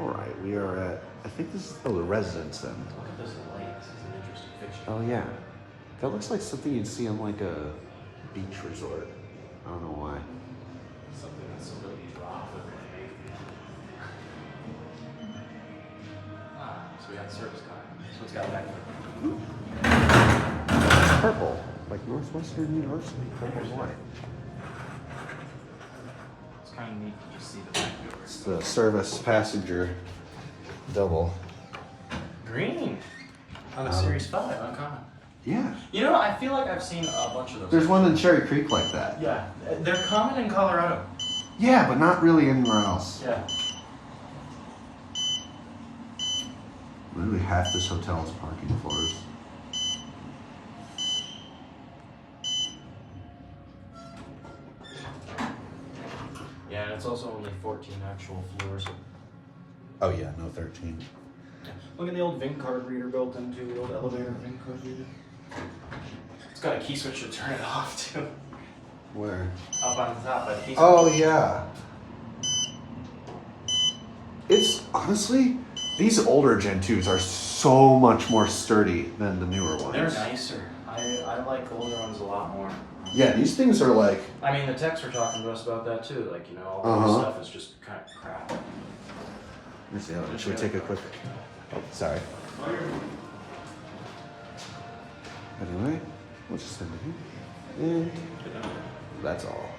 All right, we are at, I think this is, oh, the residence then. Look at this light. This is an interesting fixture. Oh yeah. That looks like something you'd see on like a beach resort. I don't know why. Something that's a really drop of so we got the service car. So it's got back there. Purple, like Northwestern University, purple and white. It's kind of neat that you see the back door. It's the service passenger double. Green on a Series 5, uncommon. Yeah. You know, I feel like I've seen a bunch of those. There's one in Cherry Creek like that. Yeah, they're common in Colorado. Yeah, but not really anywhere else. Yeah. Literally half this hotel is parking floors. Yeah, and it's also only 14 actual floors. Oh yeah, no 13. Yeah. Look at the old VIN card reader built into the old elevator VIN card reader. It's got a key switch to turn it off too. Where? Up on the top, a key switch. Oh yeah. It's honestly, these older Gen 2s are so much more sturdy than the newer ones. They're nicer. I like the older ones a lot more. Yeah, these things are like. I mean, the techs were talking to us about that too. Like, you know, all this stuff is just kind of crap. Let me see. Should we take a quick? Oh, sorry. Anyway, we'll just send it here. And that's all.